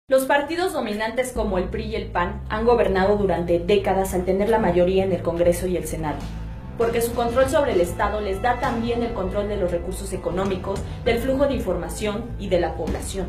Los partidos dominantes como el PRI y el PAN han gobernado durante décadas al tener la mayoría en el Congreso y el Senado, porque su control sobre el Estado les da también el control de los recursos económicos, del flujo de información y de la población,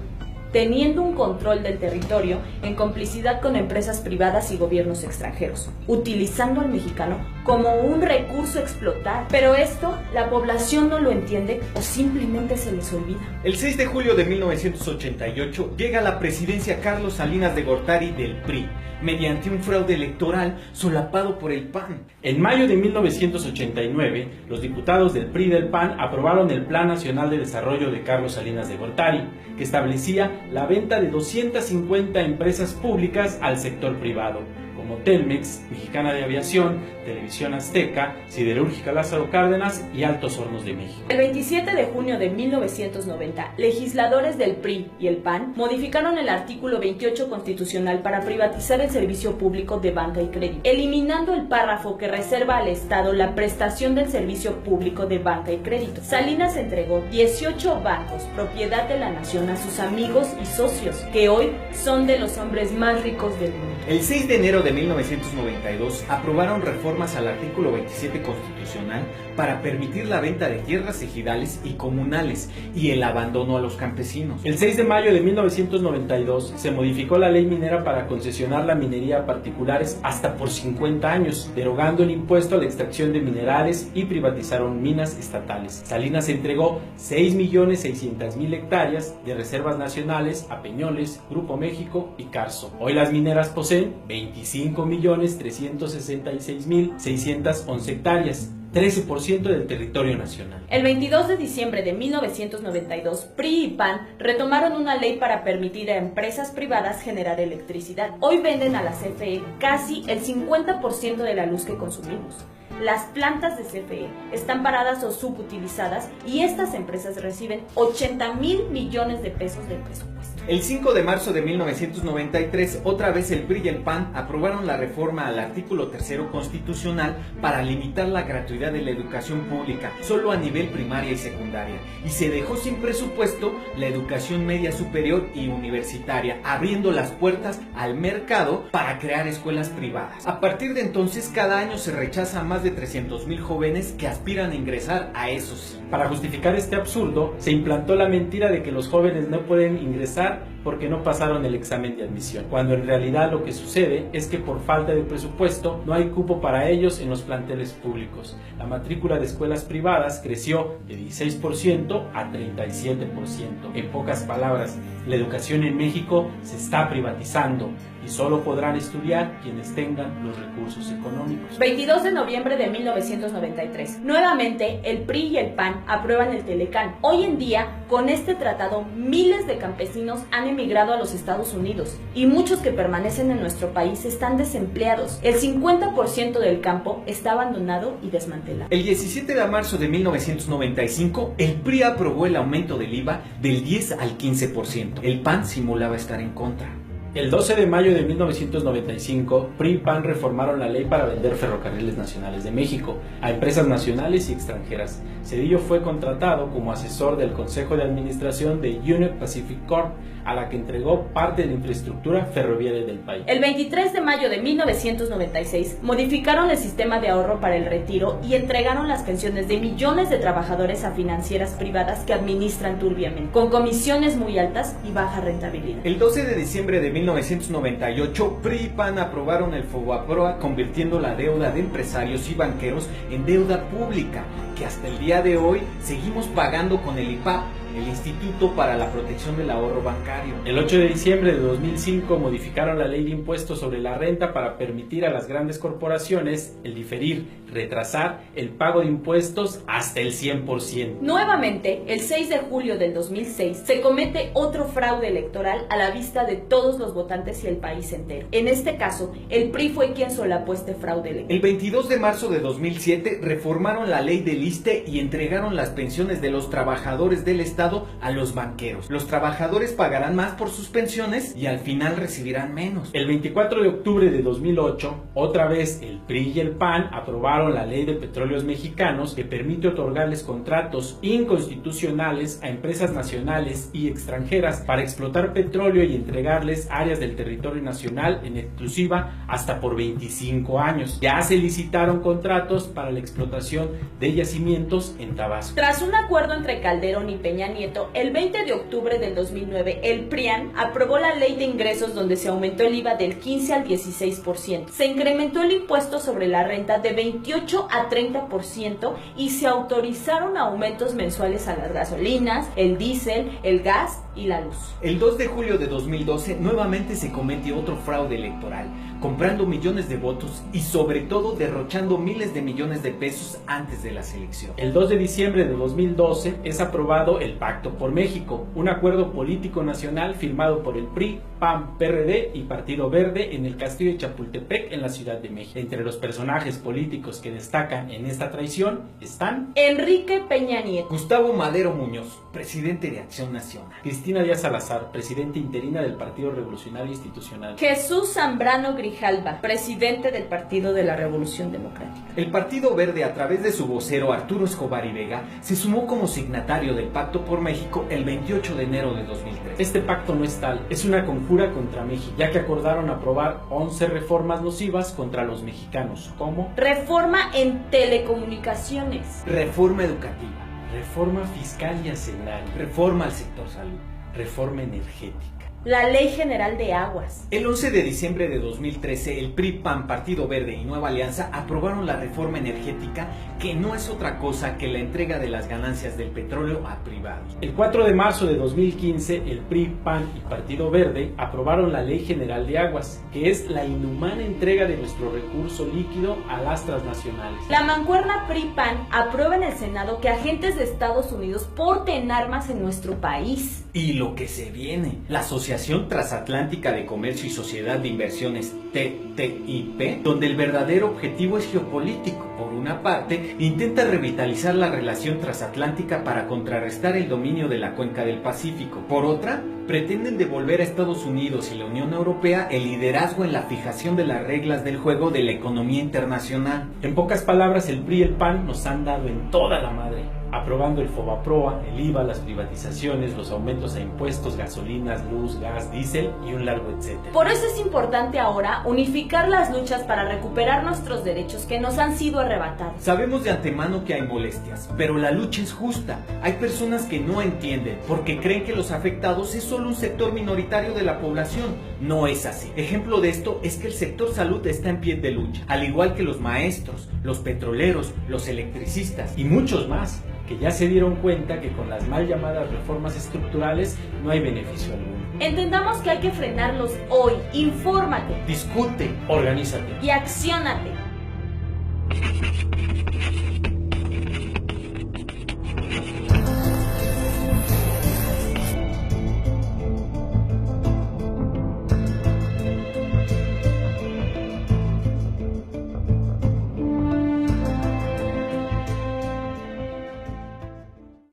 teniendo un control del territorio en complicidad con empresas privadas y gobiernos extranjeros, utilizando al mexicano como un recurso a explotar. Pero esto la población no lo entiende o simplemente se les olvida. El 6 de julio de 1988 llega a la presidencia Carlos Salinas de Gortari del PRI, mediante un fraude electoral solapado por el PAN. En mayo de 1989, los diputados del PRI y del PAN aprobaron el Plan Nacional de Desarrollo de Carlos Salinas de Gortari, que establecía la venta de 250 empresas públicas al sector privado, como Telmex, Mexicana de Aviación, Televisión Azteca, Siderúrgica Lázaro Cárdenas y Altos Hornos de México. El 27 de junio de 1990, legisladores del PRI y el PAN modificaron el artículo 28 constitucional para privatizar el servicio público de banca y crédito, eliminando el párrafo que reserva al Estado la prestación del servicio público de banca y crédito. Salinas entregó 18 bancos, propiedad de la nación, a sus amigos y socios, que hoy son de los hombres más ricos del mundo. El 6 de enero de 1992 aprobaron reformas al artículo 27 constitucional para permitir la venta de tierras ejidales y comunales y el abandono a los campesinos. El 6 de mayo de 1992 se modificó la ley minera para concesionar la minería a particulares hasta por 50 años, derogando el impuesto a la extracción de minerales y privatizaron minas estatales. Salinas entregó 6.600.000 hectáreas de reservas nacionales a Peñoles, Grupo México y Carso. Hoy las mineras poseen 25.366.611 hectáreas, 13% del territorio nacional. El 22 de diciembre de 1992, PRI y PAN retomaron una ley para permitir a empresas privadas generar electricidad. Hoy venden a la CFE casi el 50% de la luz que consumimos. Las plantas de CFE están paradas o subutilizadas y estas empresas reciben 80,000 millones de pesos del presupuesto. El 5 de marzo de 1993, otra vez el PRI y el PAN aprobaron la reforma al artículo 3 constitucional para limitar la gratuidad de la educación pública solo a nivel primaria y secundaria, y se dejó sin presupuesto la educación media superior y universitaria, abriendo las puertas al mercado para crear escuelas privadas. A partir de entonces, cada año se rechaza a más de 300,000 jóvenes que aspiran a ingresar a esos. Para justificar este absurdo, se implantó la mentira de que los jóvenes no pueden ingresar porque no pasaron el examen de admisión, cuando en realidad lo que sucede es que por falta de presupuesto no hay cupo para ellos en los planteles públicos. La matrícula de escuelas privadas creció de 16% a 37%. En pocas palabras, la educación en México se está privatizando y solo podrán estudiar quienes tengan los recursos económicos. 22 de noviembre de 1993. Nuevamente, el PRI y el PAN aprueban el Telecán. Hoy en día, con este tratado, miles de campesinos han emigrado a los Estados Unidos y muchos que permanecen en nuestro país están desempleados. El 50% del campo está abandonado y desmantelado. El 17 de marzo de 1995, el PRI aprobó el aumento del IVA del 10 al 15%. El PAN simulaba estar en contra. El 12 de mayo de 1995, PRI y PAN reformaron la ley para vender Ferrocarriles Nacionales de México a empresas nacionales y extranjeras. Cedillo fue contratado como asesor del Consejo de Administración de Union Pacific Corp, a la que entregó parte de la infraestructura ferroviaria del país. El 23 de mayo de 1996, modificaron el sistema de ahorro para el retiro y entregaron las pensiones de millones de trabajadores a financieras privadas que administran turbiamente, con comisiones muy altas y baja rentabilidad. El 12 de diciembre de 1998, PRI y PAN aprobaron el FOBAPROA, convirtiendo la deuda de empresarios y banqueros en deuda pública, que hasta el día de hoy seguimos pagando con el IPAP, el Instituto para la Protección del Ahorro Bancario. El 8 de diciembre de 2005 modificaron la ley de impuestos sobre la renta para permitir a las grandes corporaciones el diferir, retrasar el pago de impuestos hasta el 100%. Nuevamente, el 6 de julio del 2006, se comete otro fraude electoral a la vista de todos los votantes y el país entero. En este caso, el PRI fue quien solapó este fraude electoral. El 22 de marzo de 2007 reformaron la ley del ISSSTE y entregaron las pensiones de los trabajadores del Estado a los banqueros. Los trabajadores pagarán más por sus pensiones y al final recibirán menos. El 24 de octubre de 2008, otra vez el PRI y el PAN aprobaron la Ley de Petróleos Mexicanos que permite otorgarles contratos inconstitucionales a empresas nacionales y extranjeras para explotar petróleo y entregarles áreas del territorio nacional en exclusiva hasta por 25 años. Ya se licitaron contratos para la explotación de yacimientos en Tabasco. Tras un acuerdo entre Calderón y Peña Nieto, el 20 de octubre del 2009, el PRIAN aprobó la Ley de Ingresos donde se aumentó el IVA del 15 al 16%. Se incrementó el impuesto sobre la renta de 28 a 30% y se autorizaron aumentos mensuales a las gasolinas, el diésel, el gas y la luz. El 2 de julio de 2012 nuevamente se cometió otro fraude electoral, comprando millones de votos y sobre todo derrochando miles de millones de pesos antes de las elecciones. El 2 de diciembre de 2012 es aprobado el Pacto por México, un acuerdo político nacional firmado por el PRI, PAN, PRD y Partido Verde en el Castillo de Chapultepec en la Ciudad de México. Entre los personajes políticos que destacan en esta traición están Enrique Peña Nieto, Gustavo Madero Muñoz, presidente de Acción Nacional, Cristina Díaz Salazar, presidenta interina del Partido Revolucionario Institucional, Jesús Zambrano Grijalva, presidente del Partido de la Revolución Democrática. El Partido Verde, a través de su vocero Arturo Escobar y Vega, se sumó como signatario del Pacto por México el 28 de enero de 2003. Este pacto no es tal, es una conjura contra México, ya que acordaron aprobar 11 reformas nocivas contra los mexicanos, como Reforma en telecomunicaciones, Reforma educativa, reforma fiscal y hacendaria, reforma al sector salud, reforma energética. la Ley General de Aguas. El 11 de diciembre de 2013, el PRI, PAN, Partido Verde y Nueva Alianza aprobaron la reforma energética, que no es otra cosa que la entrega de las ganancias del petróleo a privados. El 4 de marzo de 2015, el PRI, PAN y Partido Verde aprobaron la Ley General de Aguas, que es la inhumana entrega de nuestro recurso líquido a las transnacionales. La mancuerna PRI-PAN aprueba en el Senado que agentes de Estados Unidos porten armas en nuestro país. Y lo que se viene, la Asociación Transatlántica de Comercio y Sociedad de Inversiones, TTIP, donde el verdadero objetivo es geopolítico. Por una parte, intenta revitalizar la relación transatlántica para contrarrestar el dominio de la cuenca del Pacífico. Por otra, pretenden devolver a Estados Unidos y la Unión Europea el liderazgo en la fijación de las reglas del juego de la economía internacional. En pocas palabras, el PRI y el PAN nos han dado en toda la madre, aprobando el FOBAPROA, el IVA, las privatizaciones, los aumentos a impuestos, gasolinas, luz, gas, diésel y un largo etcétera. Por eso es importante ahora unificar las luchas para recuperar nuestros derechos que nos han sido arrebatados. Sabemos de antemano que hay molestias, pero la lucha es justa. Hay personas que no entienden porque creen que los afectados es solo un sector minoritario de la población. No es así. Ejemplo de esto es que el sector salud está en pie de lucha, al igual que los maestros, los petroleros, los electricistas y muchos más, que ya se dieron cuenta que con las mal llamadas reformas estructurales no hay beneficio alguno. Entendamos que hay que frenarlos hoy. Infórmate, discute, organízate y acciónate.